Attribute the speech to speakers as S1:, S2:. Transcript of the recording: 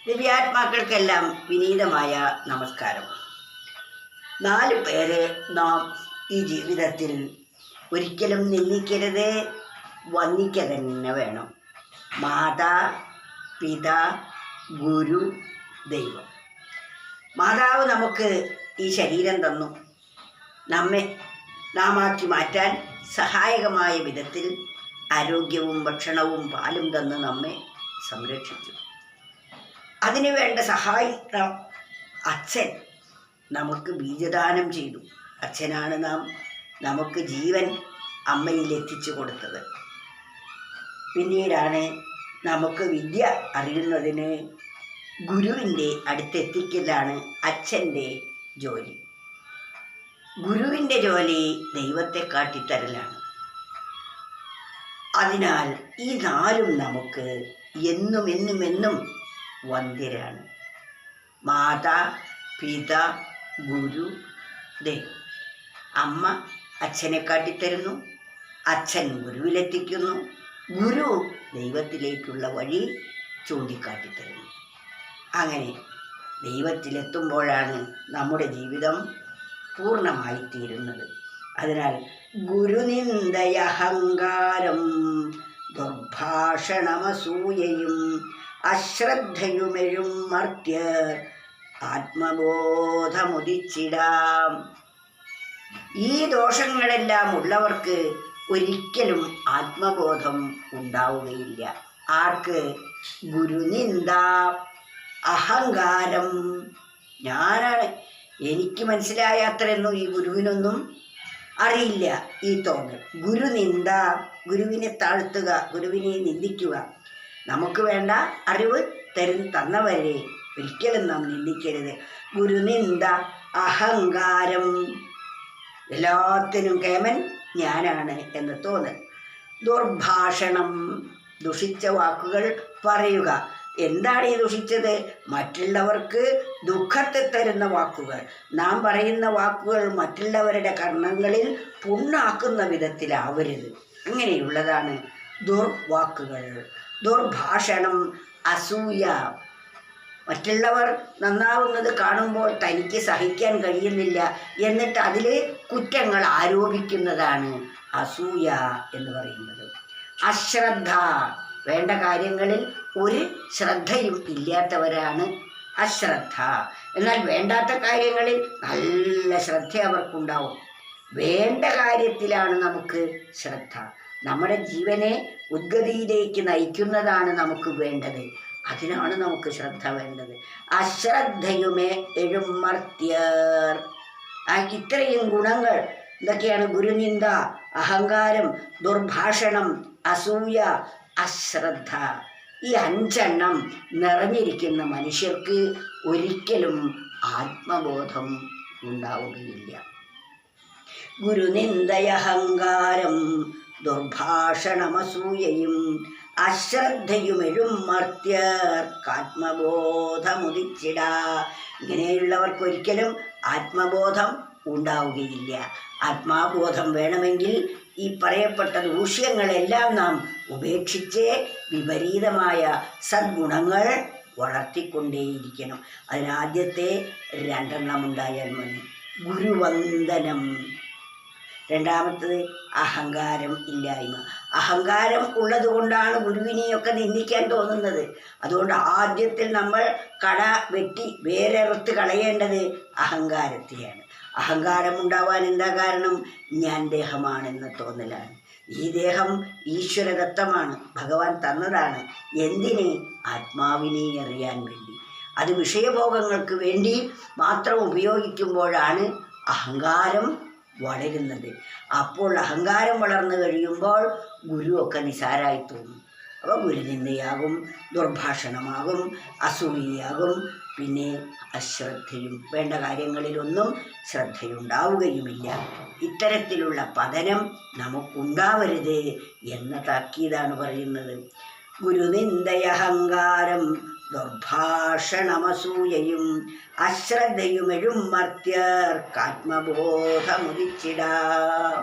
S1: ദിവ്യാത്മാക്കൾക്കെല്ലാം വിനീതമായ നമസ്കാരം. 4 പേരെ നാം ഈ ജീവിതത്തിൽ ഒരിക്കലും നിന്ദിക്കരുത്, വന്ദിക്കുക തന്നെ വേണം. മാതാ, പിതാ, ഗുരു, ദൈവം. മാതാവ് നമുക്ക് ഈ ശരീരം തന്നു. നമ്മെ നാമാക്കി മാറ്റാൻ സഹായകമായ വിധത്തിൽ ആരോഗ്യവും ഭക്ഷണവും പാലും തന്ന് നമ്മെ സംരക്ഷിച്ചു. അതിനു വേണ്ട സഹായിക്കാൻ അച്ഛൻ നമുക്ക് ബീജദാനം ചെയ്തു. അച്ഛനാണ് നമുക്ക് ജീവൻ അമ്മയിൽ എത്തിച്ചു കൊടുത്തത്. പിന്നീടാണ് നമുക്ക് വിദ്യ അറിയുന്നതിന് ഗുരുവിൻ്റെ അടുത്തെത്തിക്കലാണ് അച്ഛൻ്റെ ജോലി. ഗുരുവിൻ്റെ ജോലി ദൈവത്തെ കാട്ടിത്തരലാണ്. അതിനാൽ ഈ 4 നമുക്ക് എന്നും വന്ധ്യരാണ്. മാതാ, പിതാ, ഗുരു, ദൈവം. അമ്മ അച്ഛനെ കാട്ടിത്തരുന്നു, അച്ഛൻ ഗുരുവിലെത്തിക്കുന്നു, ഗുരു ദൈവത്തിലേക്കുള്ള വഴി ചൂണ്ടിക്കാട്ടിത്തരുന്നു. അങ്ങനെ ദൈവത്തിലെത്തുമ്പോഴാണ് നമ്മുടെ ജീവിതം പൂർണ്ണമായി തീരുന്നത്. അതിനാൽ ഗുരുനിന്ദയഹങ്കാരം ദുർഭാഷണമസൂയയും അശ്രദ്ധയുമെഴും മർത്യർ ആത്മബോധമുദിച്ചിടാം. ഈ ദോഷങ്ങളെല്ലാം ഉള്ളവർക്ക് ഒരിക്കലും ആത്മബോധം ഉണ്ടാവുകയില്ല. ആർക്ക്? ഗുരുനിന്ദ, അഹങ്കാരം. ഞാനാണ്, എനിക്ക് മനസ്സിലായ അത്രയൊന്നും ഈ ഗുരുവിനൊന്നും അറിയില്ല. ഈ തോന്നൽ ഗുരുനിന്ദ, ഗുരുവിനെ താഴ്ത്തുക, ഗുരുവിനെ നിന്ദിക്കുക. നമുക്ക് വേണ്ട അറിവ് തന്നവരെ ഒരിക്കലും നാം നിന്ദിക്കരുത്. ഗുരുനിന്ദ, അഹങ്കാരം, എല്ലാത്തിനും കേമൻ ഞാനാണ് എന്ന് തോന്നൽ. ദുർഭാഷണം, ദുഷിച്ച വാക്കുകൾ പറയുക. എന്താണ് ഈ ദുഷിച്ചത്? മറ്റുള്ളവർക്ക് ദുഃഖത്തെ തരുന്ന വാക്കുകൾ. നാം പറയുന്ന വാക്കുകൾ മറ്റുള്ളവരുടെ കർണങ്ങളിൽ പുണ്ണാക്കുന്ന വിധത്തിലാവരുത്. അങ്ങനെയുള്ളതാണ് ദുർവാക്കുകൾ. ദുർഭാഷണം, അസൂയ. മറ്റുള്ളവർ നന്നാവുന്നത് കാണുമ്പോൾ തനിക്ക് സഹിക്കാൻ കഴിയുന്നില്ല, എന്നിട്ട് അതിൽ കുറ്റങ്ങൾ ആരോപിക്കുന്നതാണ് അസൂയ എന്ന് പറയുന്നത്. അശ്രദ്ധ, വേണ്ട കാര്യങ്ങളിൽ ഒരു ശ്രദ്ധയും ഇല്ലാത്തവരാണ് അശ്രദ്ധ. എന്നാൽ വേണ്ടാത്ത കാര്യങ്ങളിൽ നല്ല ശ്രദ്ധ അവർക്കുണ്ടാവും. വേണ്ട കാര്യത്തിലാണ് നമുക്ക് ശ്രദ്ധ. നമ്മുടെ ജീവനെ ഉദ്ഗതിയിലേക്ക് നയിക്കുന്നതാണ് നമുക്ക് വേണ്ടത്. അതിനാണ് നമുക്ക് ശ്രദ്ധ വേണ്ടത്. അശ്രദ്ധയുമേ എഴുമർത്യർ. ഇത്രയും ഗുണങ്ങൾ ഇതൊക്കെയാണ് ഗുരുനിന്ദ, അഹങ്കാരം, ദുർഭാഷണം, അസൂയ, അശ്രദ്ധ. ഈ 5 നിറഞ്ഞിരിക്കുന്ന മനുഷ്യർക്ക് ഒരിക്കലും ആത്മബോധം ഉണ്ടാവുകയില്ല. ഗുരുനിന്ദയഹങ്കാരം ദുർഭാഷണമസൂയയും അശ്രദ്ധയുമെഴും മർത്യർക്കാത്മബോധമുദിച്ചിടാ. ഇങ്ങനെയുള്ളവർക്ക് ഒരിക്കലും ആത്മബോധം ഉണ്ടാവുകയില്ല. ആത്മാബോധം വേണമെങ്കിൽ ഈ പറയപ്പെട്ട ദൂഷ്യങ്ങളെല്ലാം നാം ഉപേക്ഷിച്ച് വിപരീതമായ സദ്ഗുണങ്ങൾ വളർത്തിക്കൊണ്ടേയിരിക്കണം. അതിനാദ്യത്തെ 2 ഉണ്ടായാൽ മതി. ഗുരുവന്ദനം. രണ്ടാമത്തത് അഹങ്കാരം ഇല്ലായ്മ. അഹങ്കാരം ഉള്ളത് കൊണ്ടാണ് ഗുരുവിനെയൊക്കെ നിന്ദിക്കാൻ തോന്നുന്നത്. അതുകൊണ്ട് ആദ്യത്തിൽ നമ്മൾ കട വെട്ടി വേരെറുത്ത് കളയേണ്ടത് അഹങ്കാരത്തെയാണ്. അഹങ്കാരം ഉണ്ടാവാൻ എന്താ കാരണം? ഞാൻ ദേഹമാണെന്ന തോന്നലാണ്. ഈ ദേഹം ഈശ്വരദത്തമാണ്, ഭഗവാൻ തന്നതാണ്. എന്തിന്? ആത്മാവിനെ അറിയാൻ വേണ്ടി. അത് വിഷയഭോഗങ്ങൾക്ക് വേണ്ടി മാത്രം ഉപയോഗിക്കുമ്പോഴാണ് അഹങ്കാരം വളരുന്നത്. അപ്പോൾ അഹങ്കാരം വളർന്നു കഴിയുമ്പോൾ ഗുരുവൊക്കെ നിസാരായി തോന്നും. അപ്പോൾ ഗുരുനിന്ദയാകും, ദുർഭാഷണമാകും, അസൂയയാകും, പിന്നെ അശ്രദ്ധയും. വേണ്ട കാര്യങ്ങളിലൊന്നും ശ്രദ്ധയുണ്ടാവുകയുമില്ല. ഇത്തരത്തിലുള്ള പതനം നമുക്കുണ്ടാവരുത് എന്ന താക്കീതാണ് പറയുന്നത്. ഗുരുനിന്ദയഹങ്കാരം ദുർഭാഷണമസൂയയും അശ്രദ്ധയുമെഴും മർത്യർക്കാത്മബോധമുദിച്ചിടാം.